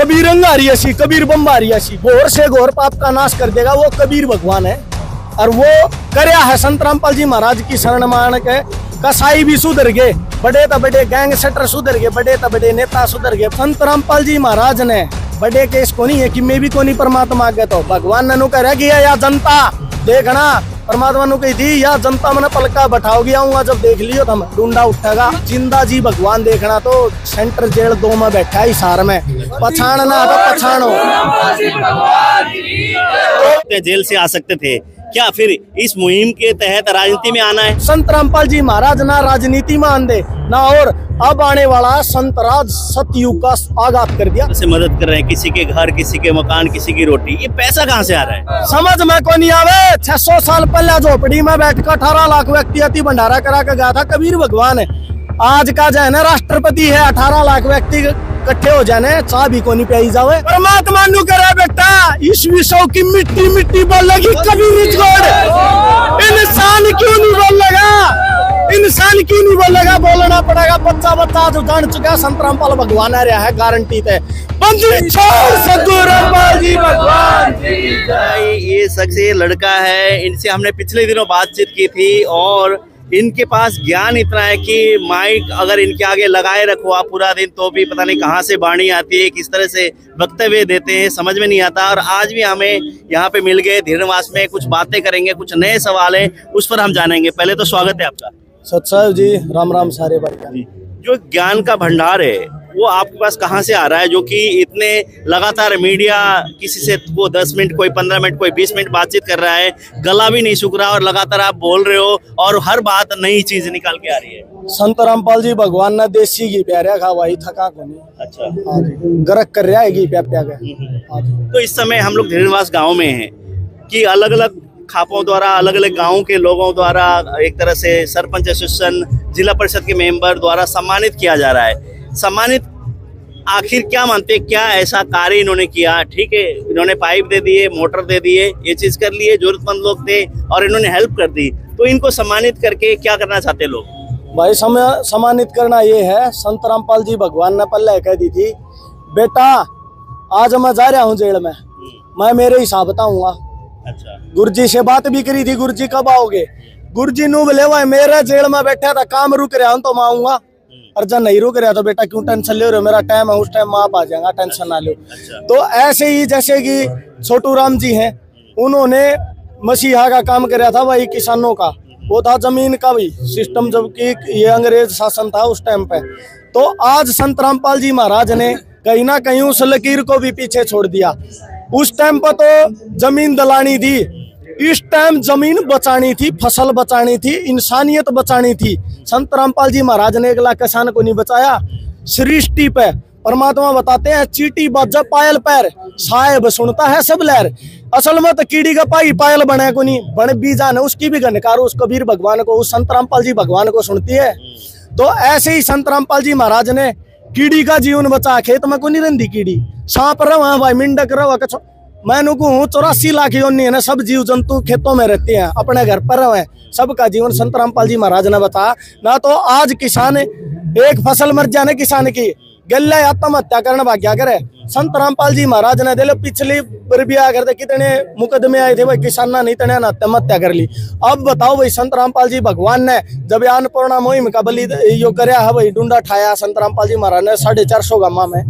कबीर अंगारी ऐसी, कबीर बम्बारी ऐसी, घोर से घोर पाप का नाश कर देगा, वो कबीर भगवान है। और वो करया है संत रामपाल जी महाराज की शरण मान के। कसाई भी सुधर गए, बड़े तो बड़े गैंगस्टर सुधर गए, बड़े तो बड़े नेता सुधर गए। संत रामपाल जी महाराज ने बड़े केस को नहीं है कि मैं भी को नहीं परमात्मा के, तो भगवान ने कह कि या जनता देखना, परमात्मा ने कही थी या जनता मैंने पलका बैठाओगी, आऊंगा जब देख लियो तो डूंडा उठेगा। जिंदा जी भगवान देखना तो सेंटर जेल 2 में बैठा है हिसार में, पछाड़ना तो पछाड़ो। जेल से आ सकते थे क्या, फिर इस मुहिम के तहत राजनीति में आना है? संत रामपाल जी महाराज ना राजनीति में आंदे ना, और अब आने वाला संत राज सतयुग का आगाज कर दिया। से मदद कर रहे हैं, किसी के घर, किसी के मकान, किसी की रोटी, ये पैसा कहाँ से आ रहा है? समझ में को नहीं आवे। 600 साल पहले झोपड़ी में बैठ कर 18 लाख व्यक्ति अति भंडारा करा के गया था कबीर भगवान है। आज का जो है ना राष्ट्रपति है, 18 लाख व्यक्ति इकट्ठे हो जाने, चाह भी को नहीं पियाई जावे। परमात्मा नु करे बेटा, इस विश्व की मिट्टी मिट्टी बोल लगी कबीर छोड़, इंसान क्यों नहीं बोल लगा, इंसान क्यों नहीं बोल लगा, बोलना पड़ेगा। बच्चा बच्चा जो जान चुका संत रामपाल भगवान आ रहा है, गारंटी थे। बंदी छोड़ सद्गुरु रामपाल जी भगवान जी। ये शख्स, ये लड़का है, इनसे हमने पिछले दिनों बातचीत की थी और इनके पास ज्ञान इतना है कि माइक अगर इनके आगे लगाए रखो आप पूरा दिन तो भी पता नहीं कहाँ से वाणी आती है, किस तरह से वक्तव्य देते हैं, समझ में नहीं आता। और आज भी हमें यहाँ पे मिल गए धीरनिवास में, कुछ बातें करेंगे, कुछ नए सवाल हैं उस पर हम जानेंगे। पहले तो स्वागत है आपका। सत्साहिब जी, राम राम सारे भाई। जो ज्ञान का भंडार है वो आपके पास कहाँ से आ रहा है, जो कि इतने लगातार मीडिया किसी से वो 10 मिनट, कोई 15 मिनट, कोई 20 मिनट बातचीत कर रहा है, गला भी नहीं सूख रहा और लगातार आप बोल रहे हो और हर बात नई चीज निकाल के आ रही है। संत रामपाल जी भगवान ने देसी घी प्यारा खा भाई, थका को नहीं। अच्छा, गरक कर रहा है घी प्या प्या के। तो इस समय हम लोग धीरनिवास गाँव में हैं कि अलग अलग खापों द्वारा, अलग अलग गाँव के लोगों द्वारा एक तरह से सरपंच एसोसिएशन, जिला परिषद के मेंबर द्वारा सम्मानित किया जा रहा है। सम्मानित आखिर क्या मानते हैं, क्या ऐसा कार्य इन्होंने किया? ठीक है, इन्होंने पाइप दे दिए, मोटर दे दिए, ये चीज कर लिए, जरूरतमंद लोग थे और इन्होंने हेल्प कर दी, तो इनको सम्मानित करके क्या करना चाहते लोग? भाई सम्मानित करना ये है, संत रामपाल जी भगवान ने पहले कह दी थी, बेटा आज मैं जा रहा हूँ जेल में, मैं मेरे हिसाब बताऊंगा। अच्छा, गुरुजी से बात भी करी थी, गुरुजी कब आओगे? गुरुजी नु बोले भाई मेरे जेल में बैठा था, काम रुक रहा हूँ तो मैं आऊंगा। और जब नहीं रुक रहा तो बेटा क्यों टेंशन ले रहे हो, मेरा टाइम है, उस टाइम में आप आ जाएगा, टेंशन ना लो। तो ऐसे ही जैसे कि छोटू राम जी हैं, उन्होंने मसीहा का काम कराया था भाई, किसानों का, वो था जमीन का भी सिस्टम, जबकि ये अंग्रेज शासन था उस टाइम पे। तो आज संत रामपाल जी महाराज ने कहीं ना कहीं उस लकीर को भी पीछे छोड़ दिया। उस टाइम पर तो जमीन दलानी थी, इस टाइम जमीन बचानी थी, फसल बचानी थी, इंसानियत बचानी थी। संत रामपाल जी महाराज ने 1 लाख किसान को नहीं बचाया। सृष्टि पे परमात्मा बताते हैं, चीटी बाजा पायल पैर, साहेब सुनता है सब लहर। असल में तो कीड़ी का पाई पायल बने को नहीं, बन भी जाने उसकी भी गनकार उस कबीर भगवान को, उस संत रामपाल जी भगवान को सुनती है। तो ऐसे ही संत रामपाल जी महाराज ने कीड़ी का जीवन बचा, खेत में को नहीं रही कीड़ी, सांप रहा भाई, मिंडक रहा, मैं नुकू हूँ 84 लाख योनि है ना, सब जीव जंतु खेतों में रहते हैं, अपने घर पर रहे, सबका जीवन संत रामपाल जी महाराज ने बताया ना। तो आज किसान एक फसल मर जाने किसान की गले आत्महत्या करने भाग्या करे, संत रामपाल जी महाराज ने दे लो, पिछली बार भी आया करते कितने मुकदमे आए थे भाई, किसान नहीं तने आत्महत्या कर ली। अब बताओ भाई, संत रामपाल जी भगवान ने जब अन्नपूर्णा मुहिम का बलि यो करया है भाई, डूंडा ठाया संत रामपाल जी महाराज ने 450 गामा में,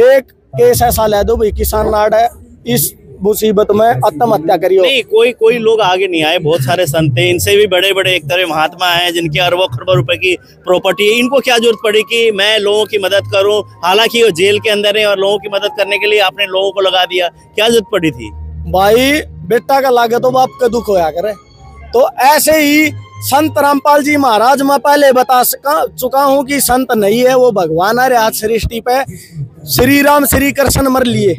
एक केस ऐसा ले दो भाई, किसान नाड़ है इस मुसीबत में आत्महत्या करियो। नहीं, कोई लोग आगे नहीं आए, बहुत सारे संत हैं, इनसे भी बड़े बड़े एक तरह महात्मा हैं जिनके अरबों खरबों रुपए की प्रॉपर्टी है। इनको क्या जरूरत पड़ी कि मैं लोगों की मदद करूं? हालांकि वो जेल के अंदर है और लोगों की मदद करने के लिए आपने लोगों को लगा दिया, क्या जरूरत पड़ी थी? भाई बेटा का लागे तो बाप का दुख होया करे। तो ऐसे ही संत रामपाल जी महाराज मैं पहले बता चुका हूँ कि संत नहीं है, वो भगवान आ रहे। आज सृष्टि पे श्री राम श्री कृष्ण मर लिए,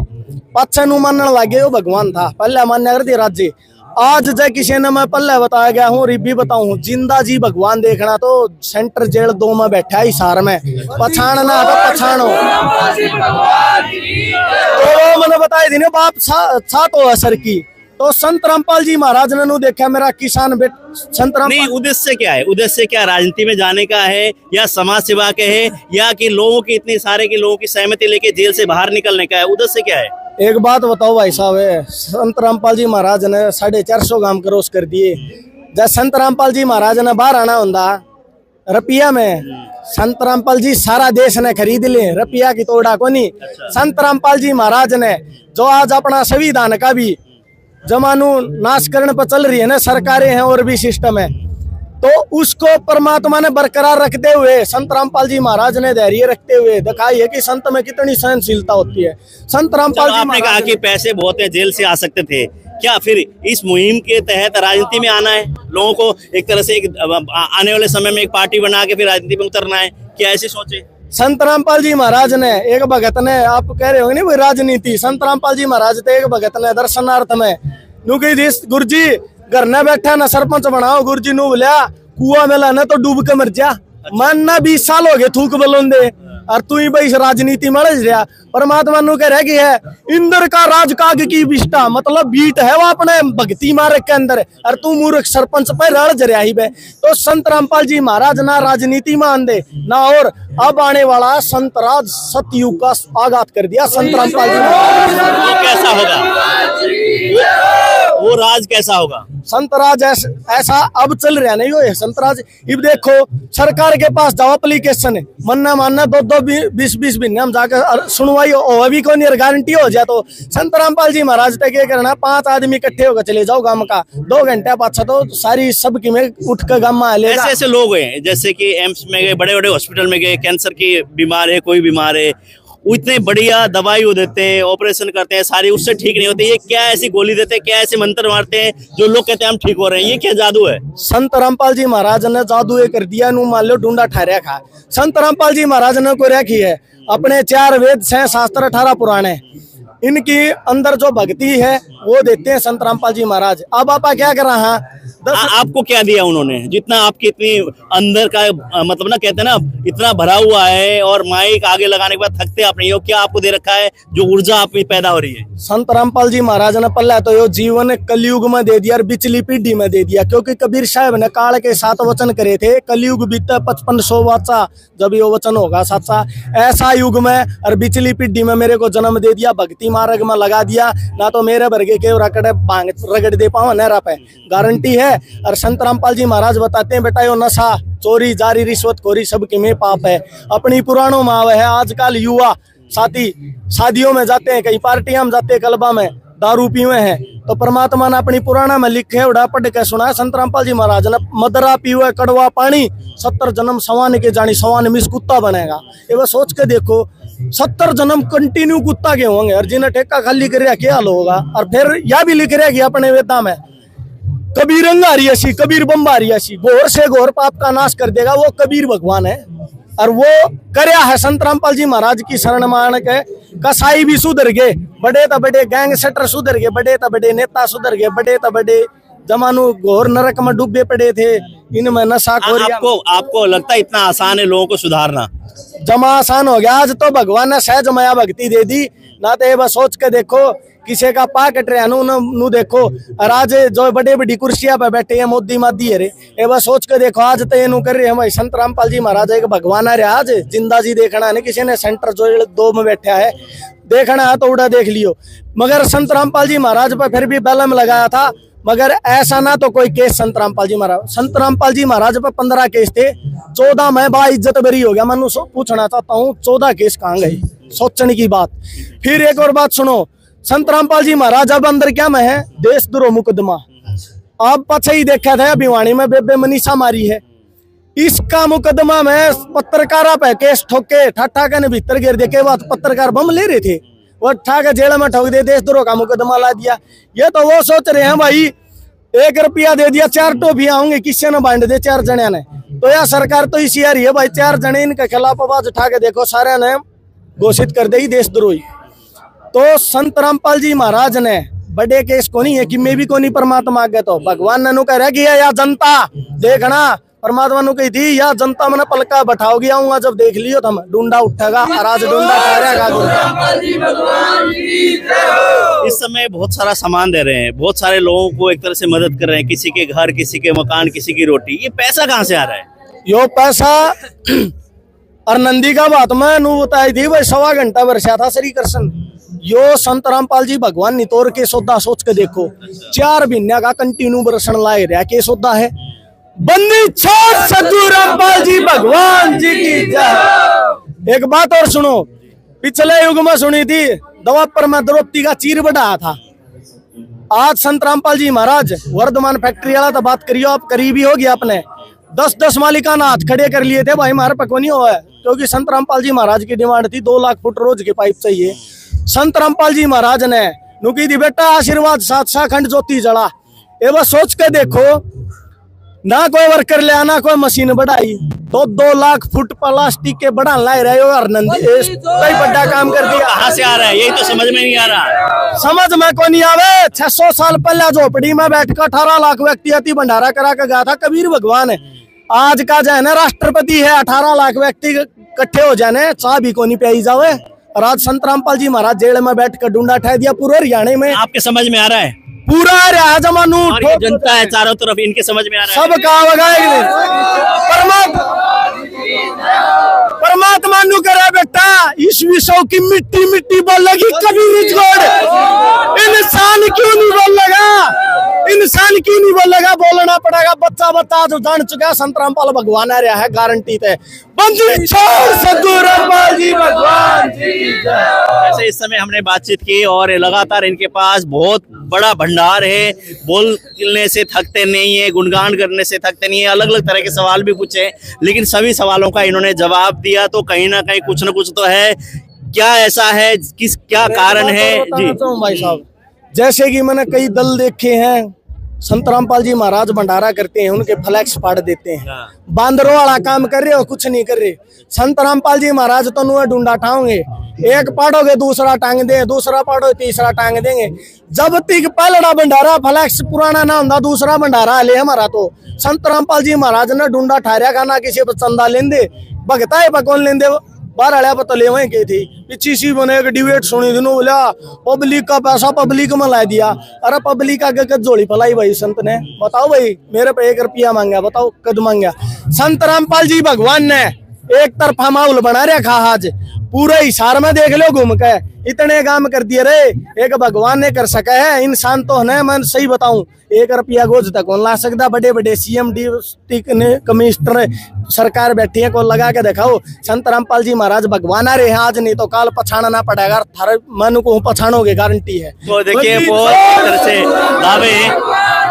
पाछे नु मानने लगे वो भगवान था, पहले मान्य कर दिया राज्य। आज जय किसी ने मैं पहले बताया गया हूँ, रिबी बताऊँ, जिंदा जी भगवान देखना तो सेंटर जेल 2 में बैठा है हिसार में, पछाड़ना तो पछाड़ो। तो मैंने बताई थी ना बाप छा तो असर की, तो संत रामपाल जी महाराज ने नु देखा मेरा किसान संत नहीं, रामपाल उद्देश्य क्या है? उद्देश्य क्या, राजनीति में जाने का है या समाज सेवा के है या कि लोगों की इतने सारे के लोगों की सहमति लेके जेल से बाहर निकलने का है? उद्देश्य क्या है? एक बात बताओ भाई साहब, संत रामपाल जी महाराज ने 450 गांव क्रॉस कर दिए। जब संत रामपाल जी महाराज ने बाहर आना होता रुपया में, संत रामपाल जी सारा देश ने खरीद ले, रुपया की तोड़ा को नहीं। संत रामपाल जी महाराज ने जो आज अपना संविधान का भी जमानू नाश करने पर चल रही है ना, सरकारें हैं और भी सिस्टम है, तो उसको परमात्मा ने बरकरार रखते हुए संत रामपाल जी महाराज ने धैर्य रखते हुए दिखाई है कि संत में कितनी सहनशीलता होती है। संत रामपाल जी आपने कहा कि पैसे बहुत है, जेल से आ सकते थे, क्या फिर इस मुहिम के तहत राजनीति में आना है? लोगों को एक तरह से आने वाले समय में एक पार्टी बना के फिर राजनीति में उतरना है, क्या ऐसी सोचे? संत रामपाल जी महाराज ने एक भगत ने, आप कह रहे होंगे ना वो राजनीति, संत रामपाल जी महाराज थे एक भगत ने दर्शनार्थ में गुरु जी घर न बैठा ना सरपंच बनाओ, गुरु जी नु बोलिया कुआ में लाना तो डूब के मर जा, मन ना 20 साल हो गए थूक बलोंदे और तू ही भाई राजनीति में रह रहा। परमात्मा नु कह रहा कि है इंद्र का राज काग की विष्टा, मतलब बीट है वो अपने भक्ति मार्ग के अंदर, और तू मूर्ख सरपंच पे रड़ जरिया ही बे। तो संत रामपाल जी महाराज ना राजनीति में आंदे ना, और अब आने वाला संत राज सतयुग का आगाज कर दिया संत रामपाल जी महाराज। वो कैसा होगा? वो राज कैसा होगा? संत राज ऐसा अब चल रहा नहीं हो संत राज। अब देखो सरकार के पास जाओ एप्लीकेशन है, मन्ना मानना 2-2 20 महीने हम जाकर सुनवाई हो भी कौन गारंटी हो जाए। तो संत रामपाल जी महाराज तक क्या करना, 5 आदमी इकट्ठे होकर चले जाओ गांव का, 2 घंटे पाछा तो सारी सबकी में उठ कर गांव में आ लेगा। ऐसे ऐसे लोग हैं जैसे कि एम्स में गए, बड़े बड़े हॉस्पिटल में गए, कैंसर की बीमार है, कोई बीमार है, इतने बढ़िया दवाई वो देते हैं, ऑपरेशन करते हैं सारी, उससे ठीक नहीं होते। ये क्या ऐसी गोली देते हैं, क्या ऐसे मंत्र मारते हैं जो लोग कहते हैं हम ठीक हो रहे हैं? ये क्या जादू है? संत रामपाल जी महाराज ने जादू ये कर दिया, नु मान लो ढूंढा ठहरा खा। संत रामपाल जी महाराज ने को रखी है अपने 4 वेद 6 शास्त्र 18 पुराणे, इनकी अंदर जो भक्ति है वो देते हैं संत रामपाल जी महाराज। अब आप क्या कर रहा है, आपको क्या दिया उन्होंने, जितना आपकी इतनी अंदर का मतलब ना कहते हैं ना इतना भरा हुआ है, और माइक आगे लगाने के बाद थकते आप नहीं हो, क्या आपको दे रखा है जो ऊर्जा आप में पैदा हो रही है? संत रामपाल जी महाराज ने पल्ला तो यो जीवन कलयुग में दे दिया और बिचली पीढ़ी में दे दिया, क्योंकि कबीर साहब ने काल के 7 वचन करे थे, कलयुग बीता 5500 वाचा जब ये वचन होगा सच्चा, ऐसा युग में और बिचली पीढ़ी में मेरे को जन्म दे दिया, भक्ति मार्ग में लगा दिया, ना तो मेरे वर्गे के रकड़े भांग रगड़ दे पाओ नहरा पे, गारंटी है। और संत रामपाल जी महाराज बताते हैं बेटा यो नशा चोरी जारी रिश्वतखोरी सबके में पाप है, अपनी पुराणों में आवे है। आजकल युवा साथी शादियों में जाते हैं, कई पार्टियां में जाते हैं, क्लबा में दारू पीवे हैं, तो परमात्मा ने अपनी पुराना में लिखे उड़ा पढ़ के सुना है संत रामपाल जी महाराज ने, मदरा पीवे कड़वा पानी 70 जन्म सवान के जानी, सवान मिस कुत्ता बनेगा। ये बस सोच के देखो 70 जन्म कंटिन्यू कुत्ता के होंगे, और जिन्हें ठेका खाली कर रहा क्या होगा। और फिर यह भी लिख रहा कि अपने वेदा में कबीर अंगारियासी कबीर बम्बारियासी, घोर से घोर पाप का नाश कर देगा, वो कबीर भगवान है। और वो करया है संत रामपाल जी महाराज की शरण मान के, कसाई भी सुधर गए, बड़े तो बड़े गैंगस्टर सुधर गए, बड़े तो बड़े नेता सुधर गए, बड़े तो बड़े जमानू घोर नरक में डूबे पड़े थे, इनमें नशा खोरिया। आपको लगता है इतना आसान है लोगों को सुधारना? जमा आसान हो गया, आज तो भगवान ने सहज माया भक्ति दे दी ना। तो ये बस सोच के देखो किसी का पा कट रहा नु देखो, और आज जो बड़े बड़ी कुर्सियां पे बैठे हैं मोदी मादी है रे, ये बस सोच के देखो आज तो ये कर रहे हैं भाई संत रामपाल जी महाराज एक भगवान है। आज जिंदा जी देखना है, किसी ने सेंटर जो 2 में बैठा है देखना है तो उड़ा देख लियो। मगर संत रामपाल जी महाराज पर फिर भी बैलम लगाया था, मगर ऐसा ना तो कोई केस संत रामपाल जी महाराज पर 15 केस थे, 14 में बा इज्जत बरी हो गया। मैं पूछना चाहता हूँ 14 केस कहाँ गए, सोचने की बात। फिर एक और बात सुनो, संत रामपाल जी महाराज अब अंदर क्या में है, देशद्रोह मुकदमा। अब पीछे ही देखा था भिवानी में बेबे मनीषा मारी है, इसका मुकदमा में पत्रकारा पे केस ठोके, ठाठा के भीतर गिर दे के बाद पत्रकार बम ले रहे थे, वो ठाके जेल में ठोक दे, देशद्रोह का मुकदमा ला दिया। ये तो वो सोच रहे हैं भाई 1 रुपया दे दिया 4 टोपियां होंगे, किसी ने बांट दे 4 जने ने, तो यह सरकार तो इसी आ रही है भाई 4 जने इनके खिलाफ आवाज उठा के देखो, सारे ने घोषित कर दे देशद्रोही। तो संत रामपाल जी महाराज ने बड़े केस को नहीं है कि मैं भी को नहीं परमात्मा आगे, तो भगवान ने नु कह रहा कि या जनता देखना, परमात्मा नु कही थी या जनता मैंने पलका बैठाओगी, आऊंगा जब देख लियो तुम, ढूंढा उठेगा, और आज ढूंढा ठहरेगा। इस समय बहुत सारा सामान दे रहे हैं, बहुत सारे लोगों को एक तरह से मदद कर रहे हैं, किसी के घर, किसी के मकान, किसी की रोटी। ये पैसा कहाँ से आ रहा है? यो पैसा और नंदी का बात मैं नू बताई थी भाई, 1.25 घंटा बरसा था श्री कृष्ण। यो संत रामपाल जी भगवान नितोर के सौदा सोच के देखो, 4 महीने का कंटिन्यू बरसन लाए रहा के सौदा है। बंदी छोड़ सद्गुरु रामपाल जी भगवान जी की जय। एक बात और सुनो, पिछले युग में सुनी थी दवा पर मैं द्रौपदी का चीर बढ़ाया था। आज संत रामपाल जी महाराज वर्धमान फैक्ट्री वाला तो बात करियो, आप करीबी हो गया अपने 10-10 मालिकाना हाथ खड़े कर लिए थे भाई, हमारे पको नहीं हुआ है, क्योंकि संत रामपाल जी महाराज की डिमांड थी 2 लाख फुट रोज के पाइप चाहिए। संत रामपाल जी महाराज ने नुकी दी बेटा आशीर्वाद 7 अखंड ज्योति जला। ये बस सोच के देखो, ना कोई वर्कर ले आना, कोई मशीन बढ़ाई, तो 2 लाख फुट प्लास्टिक के बढ़ा ला रहे हो और नंदी कई बड़ा काम कर दिया। कहाँ से आ रहा है? यही तो समझ में नहीं आ रहा। समझ में को नहीं आवे। 600 साल पहले झोपड़ी में बैठकर 18 लाख व्यक्ति अति भंडारा करा के गया था कबीर भगवान है। आज का जो है ना राष्ट्रपति है, 18 लाख व्यक्ति इकट्ठे हो जाने, चाह भी को नहीं पियाई जावे। और आज संत रामपाल जी महाराज जेल में बैठ कर डूंडा ठा दिया पूरे हरियाणा में। आपके समझ में आ रहा है? पूरा रहा जमानू, और ये जनता है चारों तरफ, इनके समझ में आ रहा है? सब कहा परमात्मा नु करे बेटा, इस विषय की मिट्टी मिट्टी बोल लगी कभी छोड़। इंसान क्यों नहीं बोल लगा, इंसान क्यों नहीं बोल लगा, बोलना पड़ेगा। बच्चा बच्चा जो जान चुका संत रामपाल भगवान आ रहा है, गारंटी थे। बंदी छोड़ सद्गुरु रामपाल जी भगवान जी। वैसे इस समय हमने बातचीत की और लगातार इनके पास बहुत बड़ा भंडार है, बोलने से थकते नहीं है, गुणगान करने से थकते नहीं है। अलग अलग तरह के सवाल भी पूछे, लेकिन सभी सवालों का इन्होंने जवाब दिया। तो कहीं ना कहीं कुछ न कुछ तो है। क्या ऐसा है, किस क्या कारण है जी? भाई साहब, जैसे कि मैंने कई दल देखे हैं, संत रामपाल जी महाराज भंडारा करते हैं, उनके फ्लैक्स फाड़ देते हैं, बांदरों वाला काम कर रहे हो, कुछ नहीं कर रहे। संत रामपाल जी महाराज तो नुआ ढूंढा ठाओगे, एक पाड़ोगे दूसरा टांग दे, दूसरा पाड़ो तीसरा टांग देंगे। जब तक पहला भंडारा फ्लैक्स पुराना ना होता, दूसरा भंडारा ले हमारा। तो संत रामपाल जी महाराज ने ढूंढा ठारिया का ना किसी पर चंदा लेंदे, भगता है कौन लेंदे, बाहर तो ले वहीं की थी। पीछे सी बने एक डिबेट सुनी थी, बोला पब्लिक का पैसा पब्लिक में ला दिया। अरे पब्लिक का कद जोड़ी फलाई भाई संत ने, बताओ भाई मेरे पे 1 रुपया मांगा, बताओ कद मांगा। संत रामपाल जी भगवान ने एक तरफा माहौल बना रखा, आज पूरे हिसार में देख लो घूम के, इतने काम कर दिए रे, एक भगवान ने कर सका है। इंसान तो है, मैं सही बताऊं 1 रुपया गोज तक कौन ला सकता। बड़े बड़े CM डिस्ट्रिक्ट कमिश्नर सरकार बैठी है, कौन लगा के दिखाओ। संत रामपाल जी महाराज भगवान आ रहे हैं आज, नहीं तो काल पछाड़ना पड़ेगा। थारे मन को पछाड़ोगे, गारंटी है। तो देखिए बहुत तरह से दावे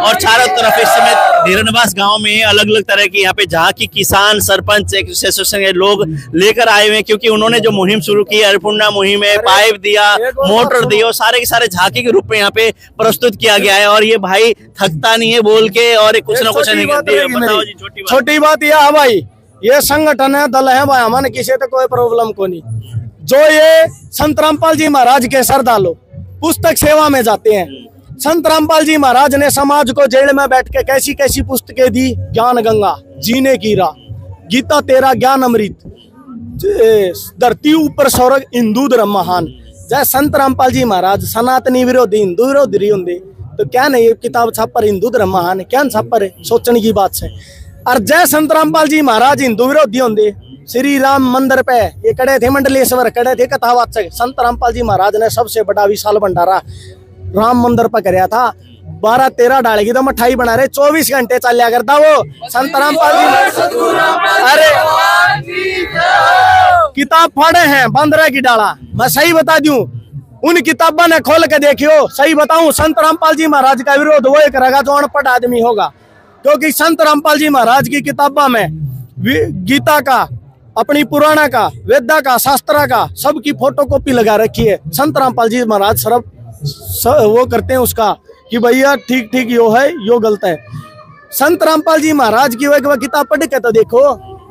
और चारों तरफ इस समय धीरनवास गांव में अलग अलग तरह की यहाँ पे जहाँ की किसान सरपंच एसोसिएशन के लोग लेकर आए हुए हैं, क्योंकि उन्होंने जो मुहिम शुरू की अन्नपूर्णा मुहिम है, पाइप दिया, मोटर दिया, सारे के सारे झांकी के रूप में यहाँ पे प्रस्तुत किया गया है। और ये भाई थकता नहीं है बोल के, और कुछ ना कुछ नहीं करती। छोटी बात यह है भाई, ये संगठन है, दल है भाई, हमारे किसी तो कोई प्रॉब्लम को नहीं। जो ये संत रामपाल जी महाराज के श्रद्धालु पुस्तक सेवा में जाते हैं, संत रामपाल जी महाराज ने समाज को जेल में बैठ के कैसी कैसी पुस्तकें दी। ज्ञान गंगा, जीने की राह, गीता तेरा ज्ञान अमृत, धरती ऊपर स्वर्ग, हिंदू धर्म महान। जय संत रामपाल जी महाराज सनातनी विरोधी हिंदू विरोधी होंगे तो क्या नहीं, किताब छापर हिंदू धर्म महान है, क्या छापर है, सोचने की बात है। और जय संत रामपाल जी महाराज हिंदू विरोधी होंगे, श्री राम मंदिर पे ये कड़े थे, मंडलेश्वर कड़े थे कथावाचक। संत रामपाल जी महाराज ने सबसे बड़ा विशाल भंडारा राम मंदिर पर कराया था। 12-13 डालेगी तो मिठाई बना रहे, 24 घंटे चलिया करता वो संत रामपाल जी। अरे किताब फाड़े हैं 15 की डाला, मैं सही बता दूं, उन किताबों ने खोल के देखियो। सही बताऊं, संत रामपाल जी महाराज का विरोध वो करेगा जो अनपढ़ आदमी होगा, क्योंकि संत रामपाल जी महाराज की किताबों में गीता का, अपनी पुराना का, वेदा का, शास्त्रा का सबकी फोटोकॉपी लगा रखी है। संत रामपाल जी महाराज सर्व वो करते हैं उसका कि भैया ठीक ठीक यो है, यो गलत है। संत रामपाल जी महाराज की वो किताब पढ़ के तो देखो,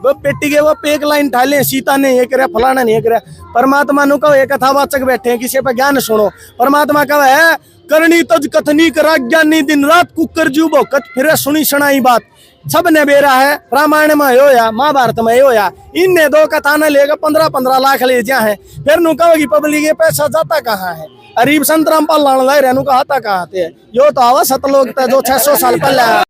वो पेटी के वो पे एक लाइन ढाले, सीता ने ये करे, फलाना ने ये करे। परमात्मा नु कहो, एक कथावाचक बैठे हैं, किसी पे ज्ञान सुनो। परमात्मा कहो है करनी तज कथनी करा, ज्ञानी दिन रात कुकर जू भौकत फिर सुनी सुनाई बात। सब ने बेरा है, रामायण में होया, महाभारत में होया, इनने दो कथा ने लेकर 15-15 लाख ले जा है। फिर नु कहोगी पब्लिक ये पैसा जाता कहाँ है? अरीब संतराम पाल लाने लग रहे नु कहा कहाँ थे? यो तो आवा सतलोक जो 600 साल पहले